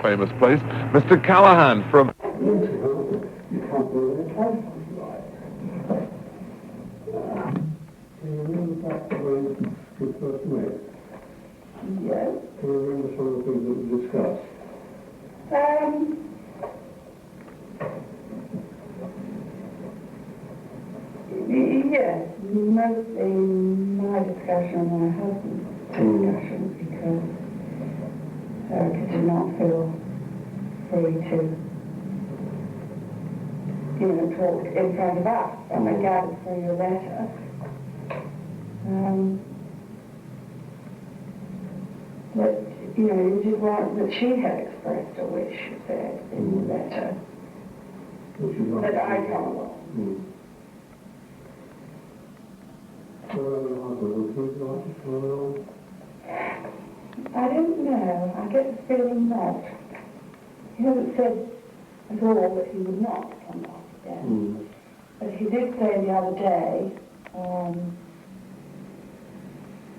famous place, Mr. Callahan from... Yes. Can you remember some of the things that we discussed? Yes, mostly my discussion and my husband's discussion, because Erica did not feel free to, talk in front of us. But I gathered from your letter. That, you did want that she had expressed a wish, you said, in the letter, that I come along. I don't know. I get the feeling not. He hasn't said at all that he would not come back again. But he did say the other day,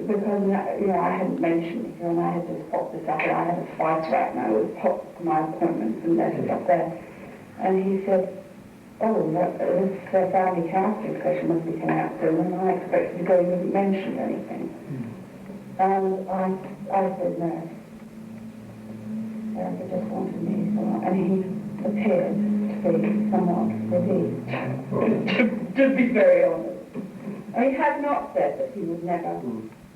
because I hadn't mentioned it, and I had just popped this up, and I had a spice rack, and I would pop my appointments and letters up there. And he said, this family counselling session must be coming out soon, and I expected to go, you hadn't mentioned anything. And I said no. Erica just wanted me, and he appeared to be somewhat relieved, to be very honest. I mean, he had not said that he would never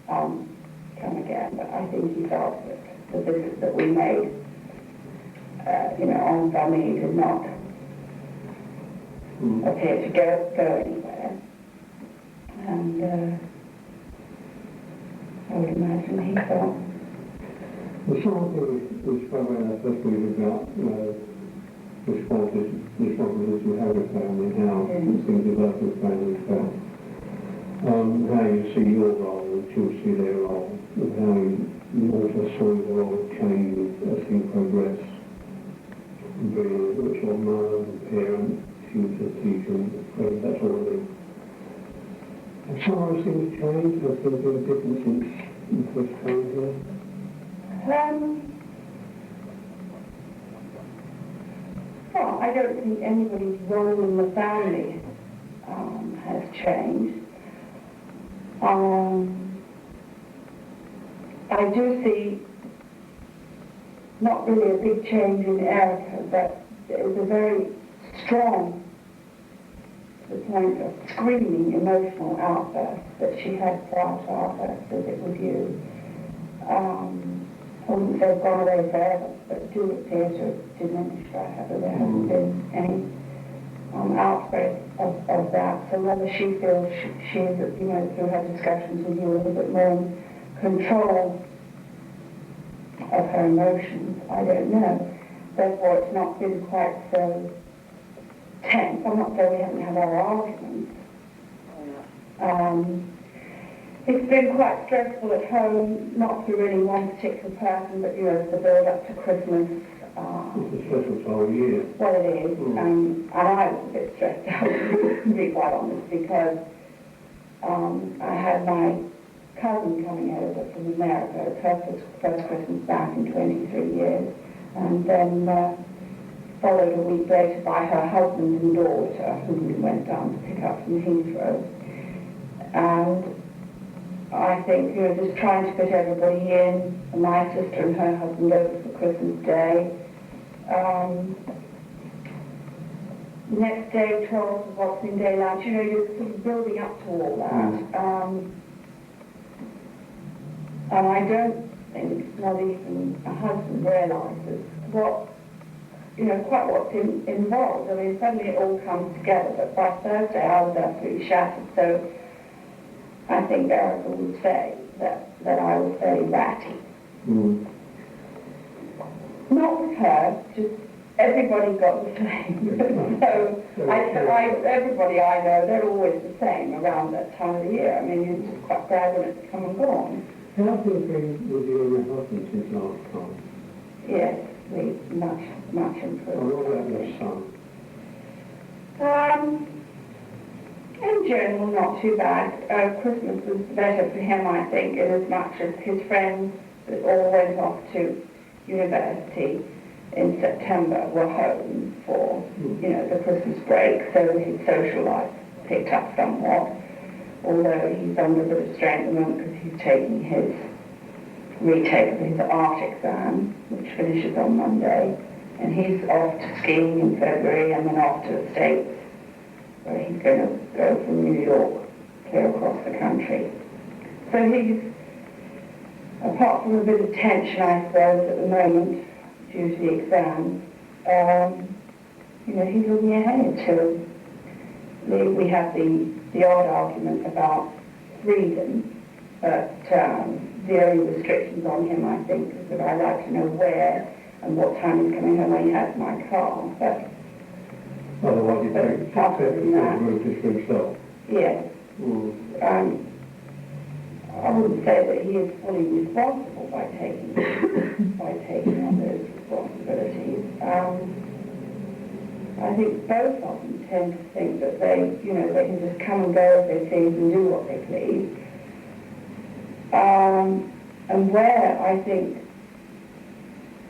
come again, but I think he felt that the visit that we made, on family did not appear to go anywhere. And I would imagine he felt. Well, some of the things we spoke about first week about responsibilities you have with family, how things develop with family felt. How you see your role, and children see their role, and how you also saw the role change as things progress, being a sort of mother and parent, tutor, teacher, that sort of thing. Have some of those things changed? Have things been different since you first came here? Well, I don't think anybody's role in the family has changed. I do see not really a big change in Erica, but it was a very strong, to the point of screaming, emotional outburst that she had prior to our first visit with you. I wouldn't say gone away forever, but do appear to have diminished. There hasn't been any outbreak of that. So whether she feels she is, through her discussions with you, a little bit more in control of her emotions, I don't know. Therefore, it's not been quite so tense. I'm not saying we haven't had our arguments. It's been quite stressful at home, not through really one particular person, but the build up to Christmas. It's a stressful time of year. Well, it is, and I was a bit stressed out, to be quite honest, because I had my cousin coming over from America. It's her first Christmas back in 23 years, and then followed a week later by her husband and daughter, whom we went down to pick up from Heathrow. And I think, just trying to fit everybody in, my sister and her husband over for Christmas Day. Next day, 12th of Boxing Day lunch, you're sort of building up to all that. And I don't think, not even a husband realises quite what's involved. I mean, suddenly it all comes together, but by Thursday I was absolutely shattered. So I think Erica would say that I was very ratty. Not with her, just everybody got the same. So everybody I know, they're always the same around that time of the year. I mean, you're just quite glad when it's come and gone. How have you been with your husband since last time? Yes, we've much improved. What about your son? In general, not too bad. Christmas was better for him, I think, in as much as his friends all went off to university. in September were home for, the Christmas break, so his social life picked up somewhat, although he's under a bit of strain at the moment because he's taking his retake of his art exam, which finishes on Monday, and he's off to skiing in February and then off to the States, where he's going to go from New York clear across the country. So he's, apart from a bit of tension, I suppose, at the moment, due to the exams, he's looking ahead to, we have the odd argument about freedom, but the only restrictions on him, I think, is that I like to know where and what time he's coming home when he has my car. But otherwise, you take the route just for himself. Yes. I wouldn't say that he is fully responsible by taking on those responsibilities. I think both of them tend to think that they can just come and go as they please and do what they please. And where I think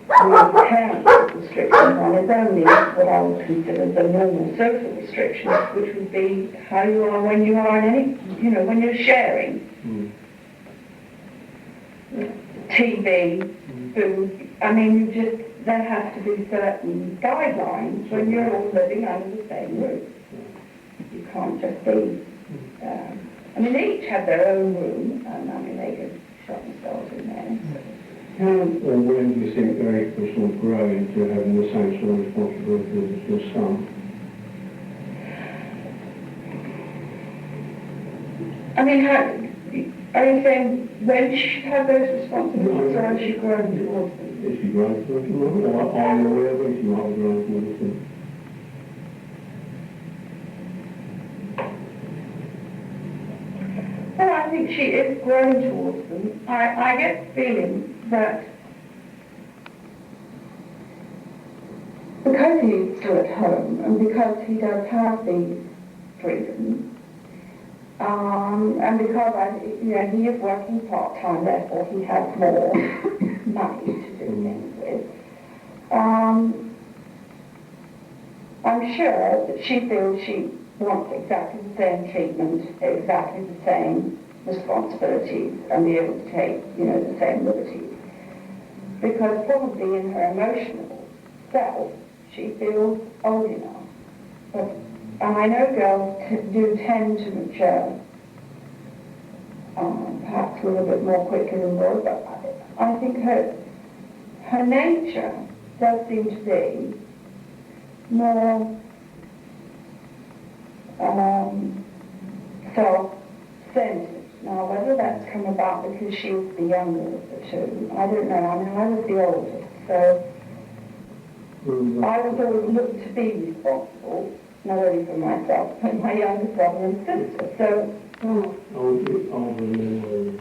the parents' restrictions on is only what I would consider the normal social restrictions, which would be how you are when you are in when you're sharing. TV, food, there has to be certain guidelines when you're all living under the same roof. You can't just be, they each have their own room, and they can shut themselves in there. How or when do you think Eric will sort of grow into having the same sort of responsibilities as your son? Are you saying when she should have those responsibilities, or has she grown towards them? Is she grown towards them, or are you aware when she might be grown towards them? Well, I think she is growing towards them. I get the feeling that because he's still at home and because he does have the freedom, and because he is working part-time, therefore he has more money to do things with, I'm sure that she feels she wants exactly the same treatment, exactly the same responsibilities, and be able to take, the same liberties. Because probably in her emotional self, she feels old enough. And I know girls do tend to mature, perhaps a little bit more quickly than boys, but I think her nature does seem to be more self-centered. Now, whether that's come about because she was the younger of the two, I don't know. I was the oldest, so I was always looked to be responsible, not only for myself, but my younger brother and sister. So, older than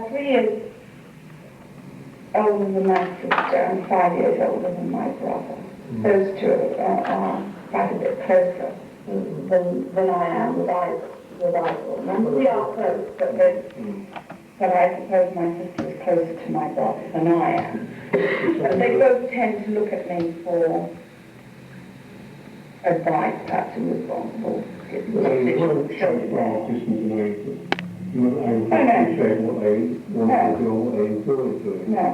3 years older than my sister and 5 years older than my brother. Those two are quite a bit closer than I am with either. We are close, but I suppose my sister is closer to my brother than I am. But they both tend to look at me for advice, perhaps, and responsible decisions. You weren't able to appreciate what they wanted to do or what they enjoyed doing. No.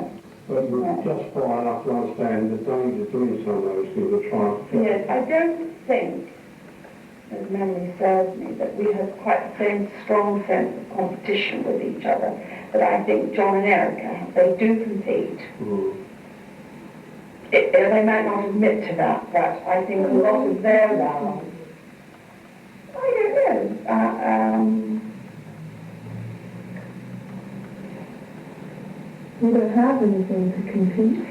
But you were just far enough to understand the danger of doing some of those things or trying to... Yes, I don't think, as memory serves me, that we have quite the same strong sense of competition with each other that I think John and Erica have. They do compete. They might not admit to that, but I think a lot of their lives, I don't know, You don't have anything to compete.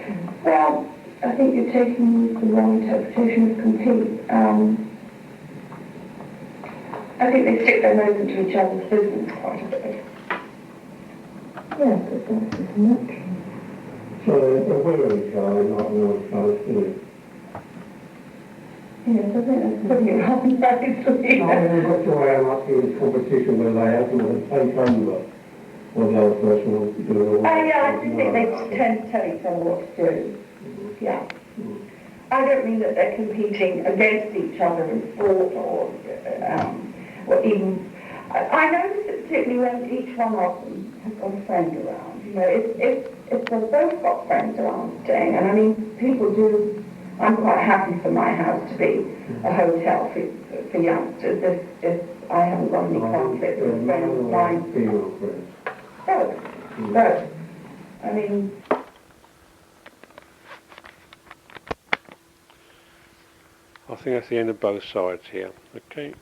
well, I think you're taking the wrong interpretation of compete. I think they stick their nose into each other's business quite a bit. Yes, but that's just natural. So they're aware of each other and not know each other's doing. Yes, I think that's putting it wrong nicely. I've got to wear much in competition where they have to take over what the other person wants to do. Yeah, I do think they tend to tell each other what to do. Yeah. I don't mean that they're competing against each other in sport or even. I notice it particularly when each one of them has got a friend around. You know, if they've both got friends around staying, and I mean, people do. I'm quite happy for my house to be a hotel for youngsters if I haven't got any conflict with friends of mine. Both. I mean. I think that's the end of both sides here. Okay.